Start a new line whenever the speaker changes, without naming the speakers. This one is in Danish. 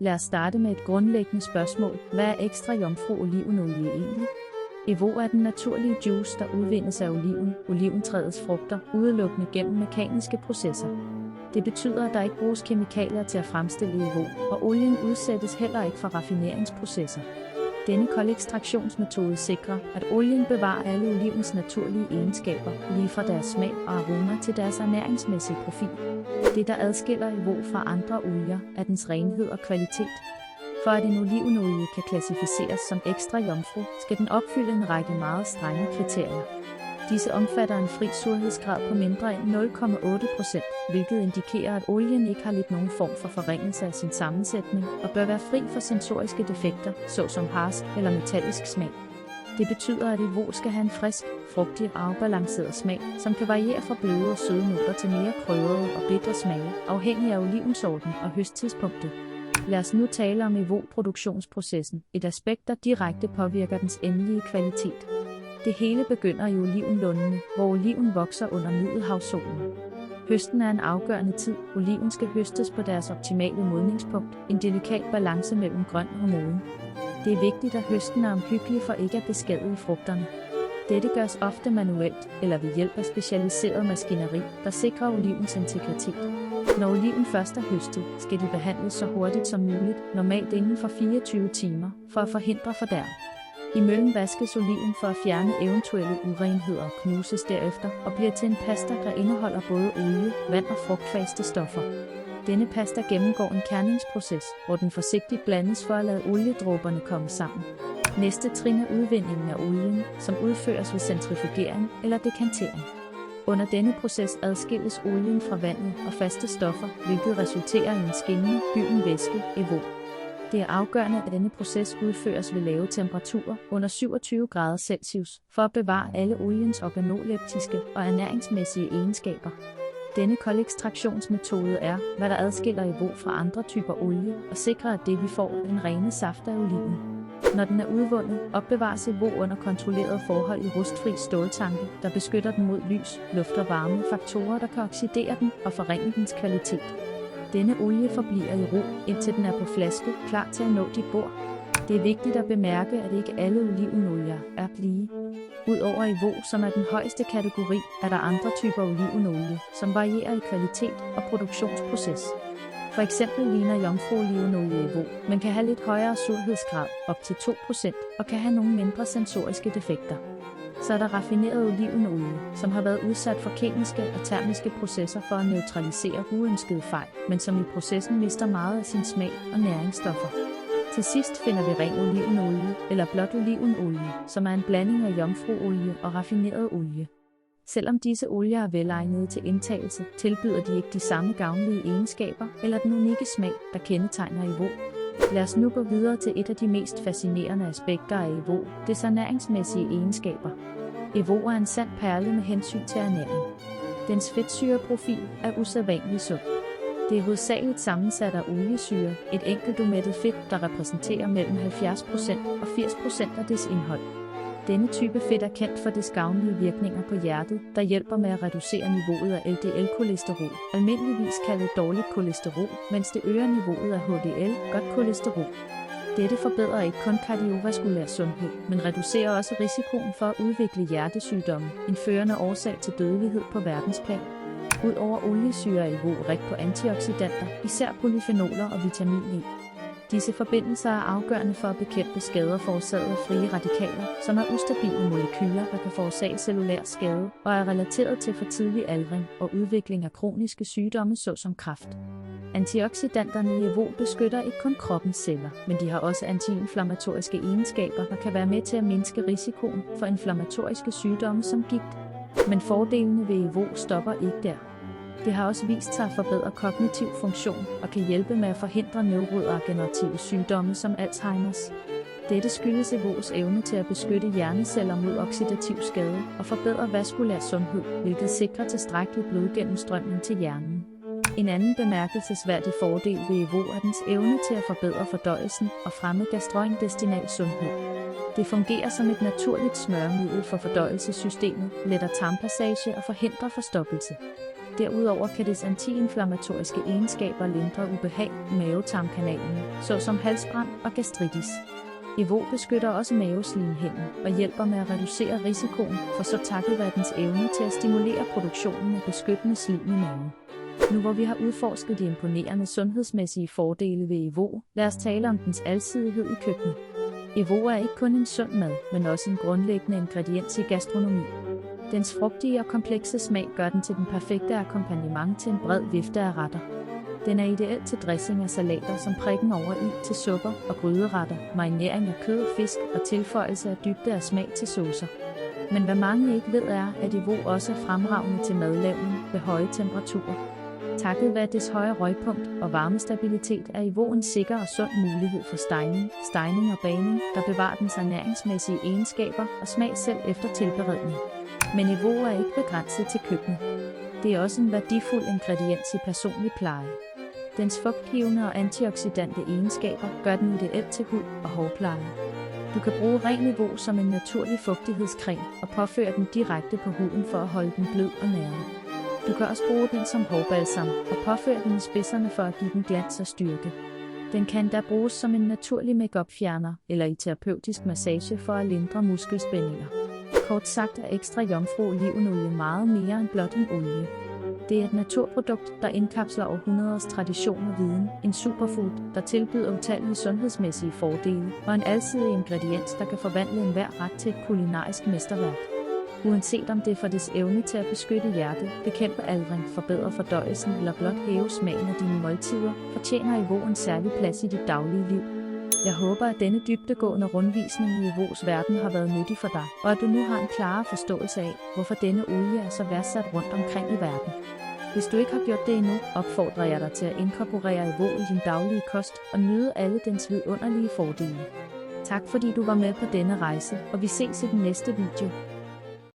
Lad os starte med et grundlæggende spørgsmål. Hvad er ekstra jomfru olivenolie egentlig? EVO er den naturlige juice, der udvindes af oliventræets frugter, udelukkende gennem mekaniske processer. Det betyder, at der ikke bruges kemikalier til at fremstille EVO, og olien udsættes heller ikke for raffineringsprocesser. Denne koldekstraktionsmetode sikrer, at olien bevarer alle olivens naturlige egenskaber, lige fra deres smag og aroma til deres ernæringsmæssige profil. Det, der adskiller EVO fra andre olier, er dens renhed og kvalitet. For at en olivenolie kan klassificeres som ekstra jomfru, skal den opfylde en række meget strenge kriterier. Disse omfatter en fri surhedsgrad på mindre end 0,8%, hvilket indikerer, at olien ikke har lidt nogen form for forringelse af sin sammensætning og bør være fri for sensoriske defekter, såsom harsk eller metallisk smag. Det betyder, at EVO skal have en frisk, frugtig og afbalanceret smag, som kan variere fra bløde og søde noter til mere krydrede og bitre smage, afhængig af olivensorten og høsttidspunktet. Lad os nu tale om EVO-produktionsprocessen, et aspekt, der direkte påvirker dens endelige kvalitet. Det hele begynder i olivenlundene, hvor oliven vokser under middelhavssolen. Høsten er en afgørende tid. Oliven skal høstes på deres optimale modningspunkt, en delikat balance mellem grøn og moden. Det er vigtigt, at høsten er omhyggelig for ikke at beskadige frugterne. Dette gøres ofte manuelt eller ved hjælp af specialiseret maskineri, der sikrer olivens integritet. Når oliven først er høstet, skal de behandles så hurtigt som muligt, normalt inden for 24 timer, for at forhindre fordærv. I møllen vaskes oliven for at fjerne eventuelle urenheder og knuses derefter og bliver til en pasta, der indeholder både olie, vand og frugtfaste stoffer. Denne pasta gennemgår en kerningsproces, hvor den forsigtigt blandes for at lade oliedråberne komme sammen. Næste trin er udvindingen af olien, som udføres ved centrifugering eller dekantering. Under denne proces adskilles olien fra vandet og faste stoffer, hvilket resulterer i en skinnende, gylden væske, EVO. Det er afgørende, at denne proces udføres ved lave temperaturer under 27 grader Celsius, for at bevare alle oliens organoleptiske og ernæringsmæssige egenskaber. Denne koldekstraktionsmetode er, hvad der adskiller EVO fra andre typer olie, og sikrer, at det vi får er den rene saft af oliven. Når den er udvundet, opbevares EVO under kontrolleret forhold i rustfri ståltanke, der beskytter den mod lys, luft og varme faktorer, der kan oxidere den og forringe dens kvalitet. Denne olie forbliver i ro, indtil den er på flaske, klar til at nå dit bord. Det er vigtigt at bemærke, at ikke alle olivenolier er lige. Udover EVO, som er den højeste kategori, er der andre typer olivenolie, som varierer i kvalitet og produktionsproces. For eksempel ligner jomfruolivenolie EVO, men kan have lidt højere surhedsgrad, op til 2%, og kan have nogle mindre sensoriske defekter. Så er der raffineret olivenolie, som har været udsat for kemiske og termiske processer for at neutralisere uønskede fejl, men som i processen mister meget af sin smag og næringsstoffer. Til sidst finder vi ren olivenolie, eller blot olivenolie, som er en blanding af jomfruolie og raffineret olie. Selvom disse olier er velegnede til indtagelse, tilbyder de ikke de samme gavnlige egenskaber eller den unikke smag, der kendetegner EVO. Lad os nu gå videre til et af de mest fascinerende aspekter af EVO, dets ernæringsmæssige egenskaber. EVO er en sand perle med hensyn til ernæring. Dens fedtsyreprofil er usædvanlig sund. Det er hovedsageligt sammensat af oliesyre, et enkelt umættet fedt, der repræsenterer mellem 70% og 80% af dets indhold. Denne type fedt er kendt for dets gavnlige virkninger på hjertet, der hjælper med at reducere niveauet af LDL-kolesterol, almindeligvis kaldet dårligt kolesterol, mens det øger niveauet af HDL, godt kolesterol. Dette forbedrer ikke kun kardiovaskulær sundhed, men reducerer også risikoen for at udvikle hjertesygdomme, en førende årsag til dødelighed på verdensplan. Udover oliesyre er EVO rig på antioxidanter, især polyfenoler og vitamin E. Disse forbindelser er afgørende for at bekæmpe skader forårsaget af frie radikaler, som er ustabile molekyler, der kan forårsage cellulær skade og er relateret til for tidlig aldring og udvikling af kroniske sygdomme såsom kræft. Antioxidanterne i EVO beskytter ikke kun kroppens celler, men de har også antiinflammatoriske egenskaber, der kan være med til at mindske risikoen for inflammatoriske sygdomme som gigt. Men fordelene ved EVO stopper ikke der. Det har også vist sig at forbedre kognitiv funktion og kan hjælpe med at forhindre neurodegenerative sygdomme som Alzheimers. Dette skyldes EVOs evne til at beskytte hjerneceller mod oxidativ skade og forbedre vaskulær sundhed, hvilket sikrer tilstrækkelig blodgennemstrømning til hjernen. En anden bemærkelsesværdig fordel ved EVO er dens evne til at forbedre fordøjelsen og fremme gastrointestinal sundhed. Det fungerer som et naturligt smøremiddel for fordøjelsessystemet, letter tarmpassage og forhindrer forstoppelse. Derudover kan dets antiinflammatoriske egenskaber lindre ubehag i mavetarmkanalen, såsom halsbrand og gastritis. Evo beskytter også maveslimhinden og hjælper med at reducere risikoen for så takket være dens evne til at stimulere produktionen af beskyttende slim i maven. Nu hvor vi har udforsket de imponerende sundhedsmæssige fordele ved Evo, lad os tale om dens alsidighed i køkkenet. Evo er ikke kun en sund mad, men også en grundlæggende ingrediens i gastronomi. Dens frugtige og komplekse smag gør den til den perfekte akkompagnement til en bred vifte af retter. Den er ideel til dressing af salater som prikken over i til supper og gryderetter, marinering af kød og fisk og tilføjelse af dybde af smag til saucer. Men hvad mange ikke ved er, at Evo også er fremragende til madlavning ved høje temperaturer. Takket være dets høje røgpunkt og varmestabilitet er Evo en sikker og sund mulighed for stegning og bagning, der bevarer dens ernæringsmæssige egenskaber og smag selv efter tilberedning. Men Evo er ikke begrænset til køkkenet. Det er også en værdifuld ingrediens i personlig pleje. Dens fugtgivende og antioxidante egenskaber gør den ideel til hud- og hårpleje. Du kan bruge ren Evo som en naturlig fugtighedscreme og påføre den direkte på huden for at holde den blød og næret. Du kan også bruge den som hårbalsam og påføre den i spidserne for at give den glans og styrke. Den kan da bruges som en naturlig makeup-fjerner eller i terapeutisk massage for at lindre muskelspændinger. Kort sagt er ekstra jomfru olivenolie meget mere end blot en olie. Det er et naturprodukt, der indkapsler århundreders tradition og viden, en superfood, der tilbyder utallige sundhedsmæssige fordele, og en alsidig ingrediens, der kan forvandle enhver ret til et kulinarisk mesterværk. Uanset om det er for dets evne til at beskytte hjertet, bekæmpe aldring, forbedre fordøjelsen eller blot hæve smagen af dine måltider, fortjener Evo en særlig plads i dit daglige liv. Jeg håber, at denne dybdegående rundvisning i Evos verden har været nyttig for dig, og at du nu har en klarere forståelse af, hvorfor denne olie er så værdsat rundt omkring i verden. Hvis du ikke har gjort det endnu, opfordrer jeg dig til at inkorporere Evo i din daglige kost og nyde alle dens vidunderlige fordele. Tak fordi du var med på denne rejse, og vi ses i den næste video.